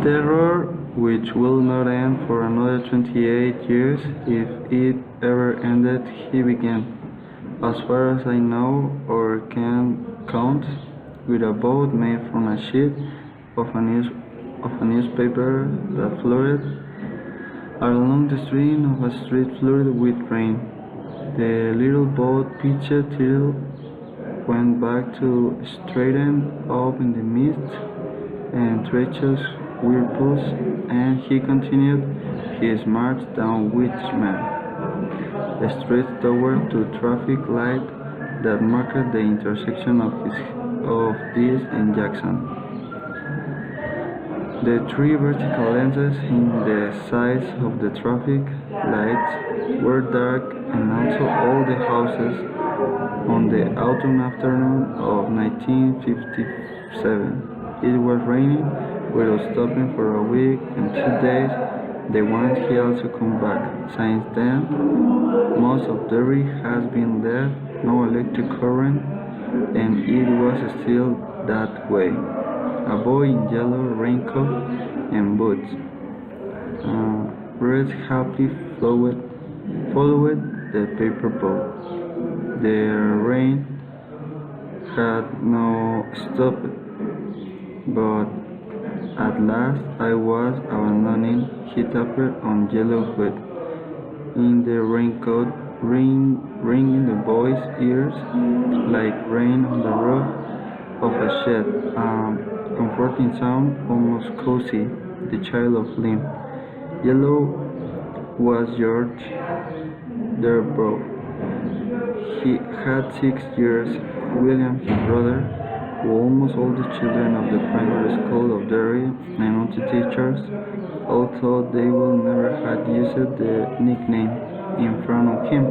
Terror which will not end for another 28 years if it ever ended, he began. As far as I know or can count, with a boat made from a sheet of a newspaper that floated along the stream of a street flooded with rain. The little boat pitched till went back to straighten up in the mist and treacherous whirlpools, and he continued his march down Whitman, the street toward the traffic light that marked the intersection of this and Jackson. The three vertical lenses in the sides of the traffic lights were dark, and also all the houses on the autumn afternoon of 1957. It was raining without stopping for a week and 2 days. The ones he also come back. Since then, most of Derry has been left, no electric current, and it was still that way. A boy in yellow raincoat and boots, red happily followed the paper boat. The rain had no stopped, but at last I was abandoning. He tapped on yellow hood in the raincoat, ringing the boy's ears like rain on the roof of a shed. Comforting sound, almost cozy, the child of Lim. Yellow was George Derbrow. He had 6 years. William, his brother, who almost all the children of the primary school of Derry and all the teachers, although they will never had used the nickname in front of him.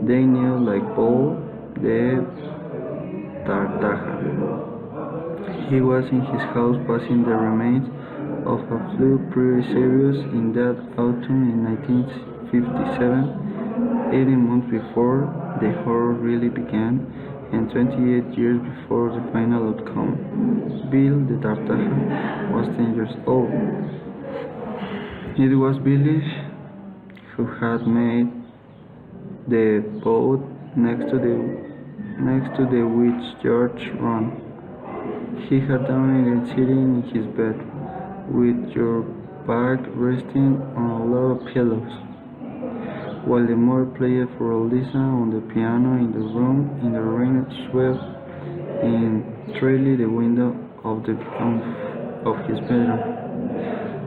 They knew like Paul the Tartaja. He was in his house passing the remains of a flu pretty serious in that autumn in 1957, 18 months before the horror really began, and 28 years before the final outcome. Bill the Tartaja was 10 years old. It was Billy who had made the boat next to the which George ran. He had done it sitting in his bed, with your back resting on a lot of pillows, while the mother played for Lisa on the piano in the room in the rain that swept in through the window of his bedroom.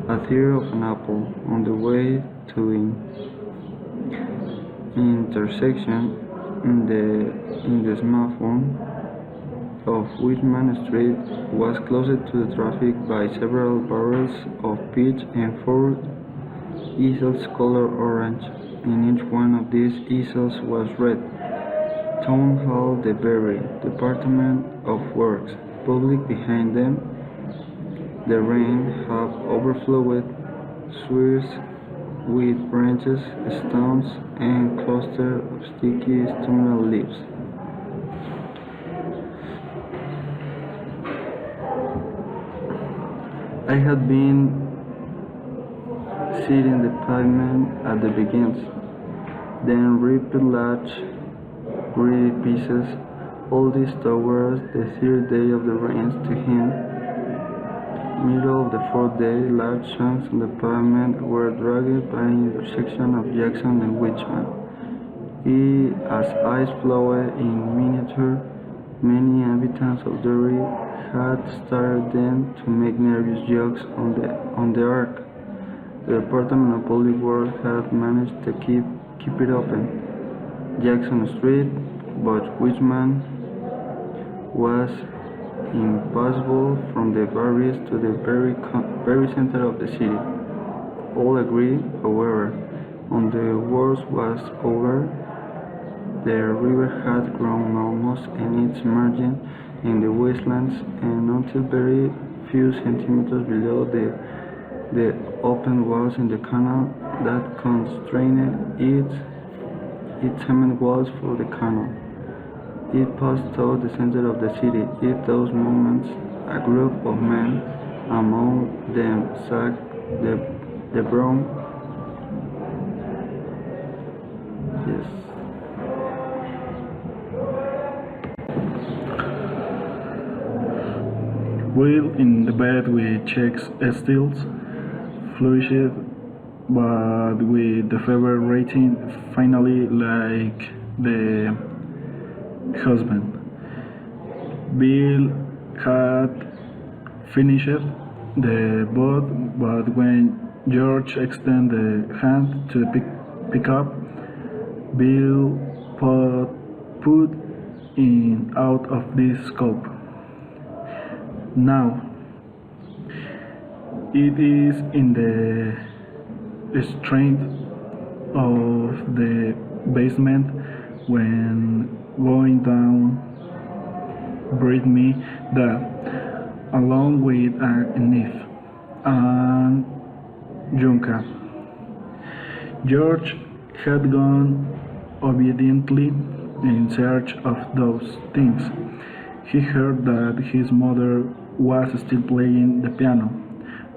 A tear of an apple on the way to an intersection in the smartphone of Whitman Street was closed to the traffic by several barrels of pitch and 4 easels colored orange. In each one of these easels was read, Town Hall de Berry, Department of Works, public behind them. The rain had overflowed sewers with branches, stones, and clusters of sticky autumnal leaves. I had been sitting the pavement at the begins, then ripped large, gritty pieces, all this towards the 3rd day of the rains to him. Middle of the 4th day, large chunks on the pavement were dragged by an intersection of Jackson and Whitman. As ice flowed in miniature, many inhabitants of Derry had started then to make nervous jokes on the arc. The Department of Public Works had managed to keep it open. Jackson Street, but Whitman was impassable from the barriers to the very center of the city. All agreed, however, on the worst was over. The river had grown almost in its margin in the wastelands, and until very few centimeters below the open walls in the canal that constrained its cement walls for the canal. It passed through the center of the city. At those moments, a group of men Among them Zack the Brown. Yes. Will in the bed with checks stills, flushed, but with the fever rating finally like the husband. Bill had finished the boat, but when George extended the hand to pick up, Bill put in out of this scope. Now, it is in the strength of the basement when going down breathed me that, along with Nif and Junka, George had gone obediently in search of those things. He heard that his mother was still playing the piano,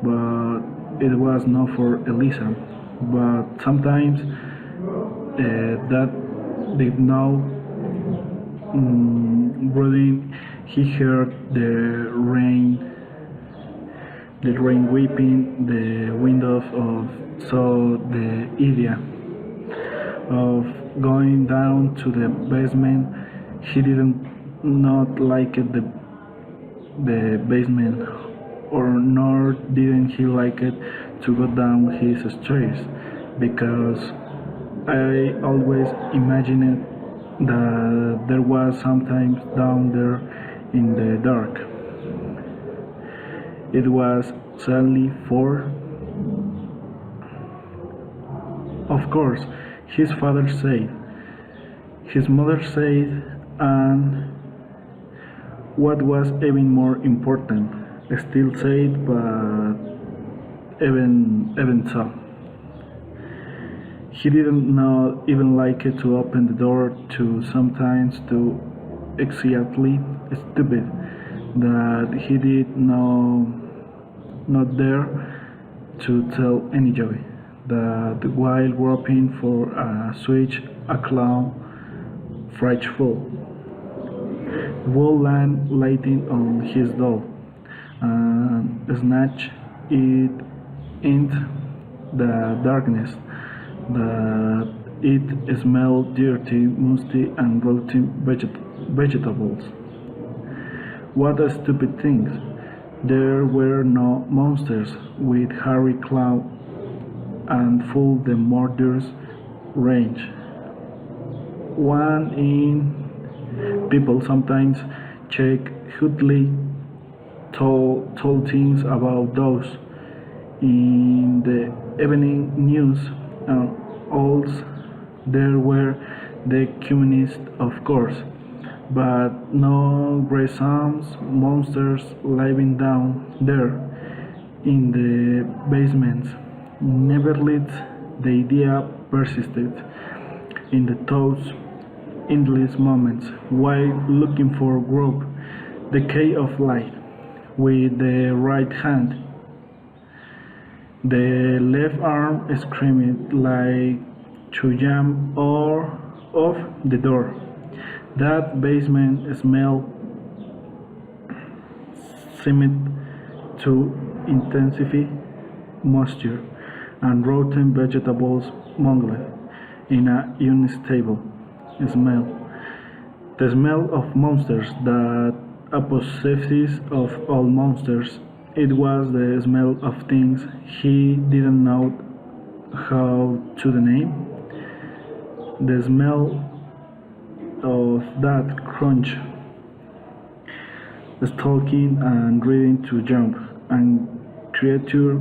but it was not for Elisa. But sometimes that did not breathing, he heard the rain weeping the windows of saw the idea of going down to the basement. He didn't not like the basement, or nor didn't he like it to go down his stairs, because I always imagined that there was sometimes down there in the dark. It was sadly for, of course, his father said, his mother said, and what was even more important, still said, but even so. He didn't not even like it to open the door to sometimes to exactly stupid that he did not dare to tell any joy that while groping for a switch a clown frightful will land lighting on his doll and snatch it into the darkness that it smelled dirty, musty, and rotten vegetables. What a stupid thing! There were no monsters with hairy claws and full the murderous range. One in people sometimes check Hutley told things about those in the evening news, and also there were the communists, of course, but no gruesome monsters living down there in the basements. Nevertheless, the idea persisted in the thoughts endless moments while looking for Grove, the key of light, with the right hand. The left arm screamed like to jam or off the door. That basement smell seemed to intensify moisture and rotten vegetables mingled in a unstable smell. The smell of monsters that apotheosis of all monsters. It was the smell of things he didn't know how to name. The smell of that crunch, stalking and ready to jump, and creature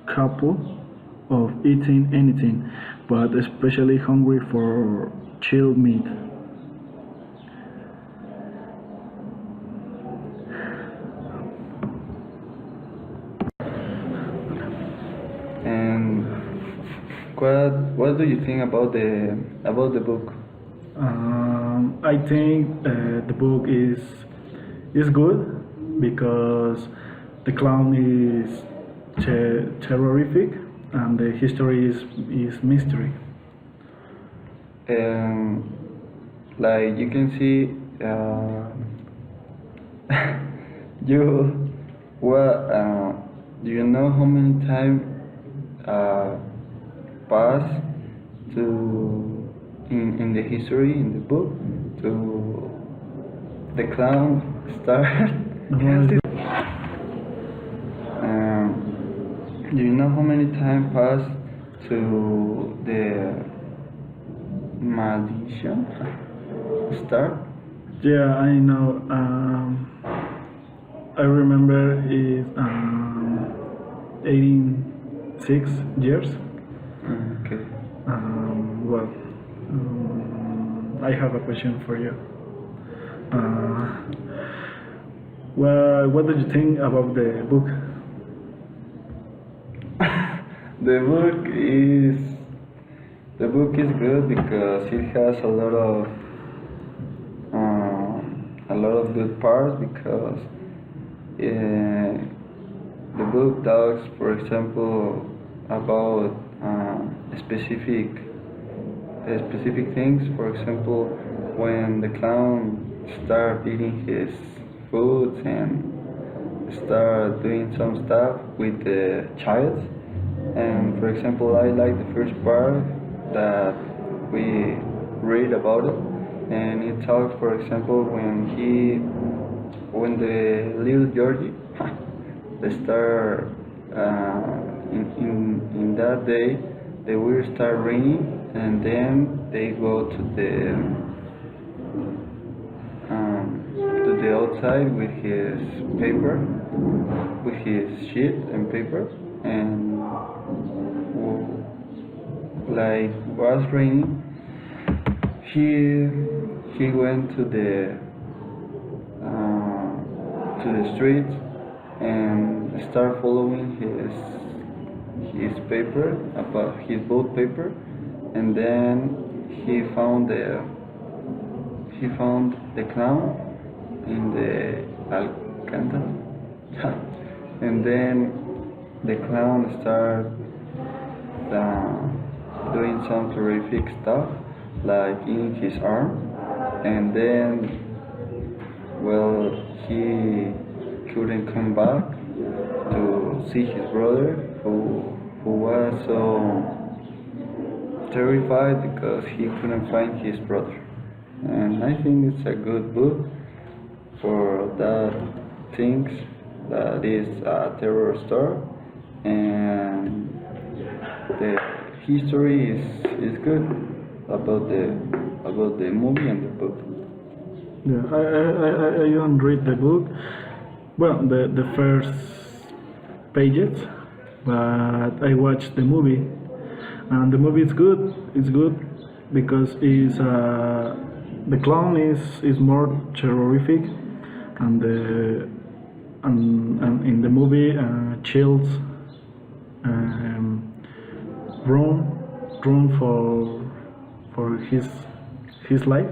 capable of eating anything, but especially hungry for chilled meat. And what do you think about the book? I think the book is good because the clown is terrorific, and the history is mystery. Like you can see, you what do you know how many time pass to in the history in the book to the clown start? Do you know how many time passed to the magician start? Yeah, I know. I remember it's 86 years. Okay. Well, I have a question for you. Well, what did you think about the book? The book is good because it has a lot of good parts because the book talks, for example, about specific things. For example, when the clown start eating his foods and start doing some stuff with the child. And for example, I like the first part that we read about it, and it talks, for example, when the little Georgie, they start in that day, they will start raining, and then they go to the outside with his paper, with his sheet and paper, and like was raining, he went to the street and start following his paper, about his boat paper, and then he found the clown in the Alcantara. And then the clown started doing some terrific stuff, like eating his arm, and then, well, he couldn't come back to see his brother, who was so terrified because he couldn't find his brother. And I think it's a good book for that things that is a terror story, and the history is good about the movie and the book. Yeah, I don't read the book. Well, the first pages, but I watched the movie, and the movie is good. It's good because the clown is more terrific, and in the movie Chills run for his life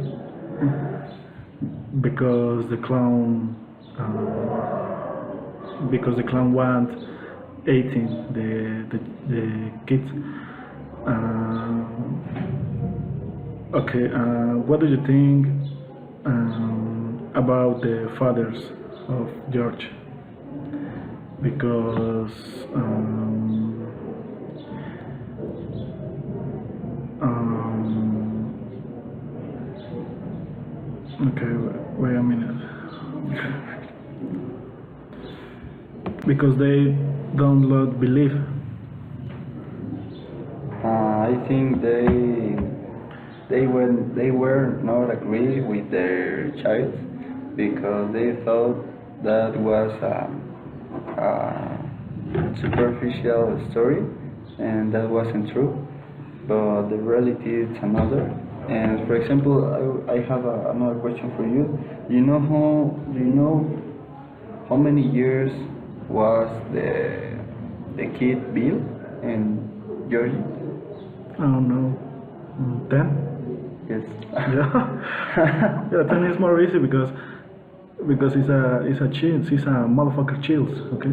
because the clown want eating the kids. Okay, what do you think about the fathers of George? Because okay, wait a minute. Because they don't lot believe. I think they were not agree with their child because they thought that was a superficial story, and that wasn't true. But the reality is another. And for example, I have another question for you. Do you know how many years was the kid Bill and Georgie? I don't know. 10? Yes. Yeah. Yeah, 10 is more easy because Because it's a chills. It's a motherfucker chills. Okay.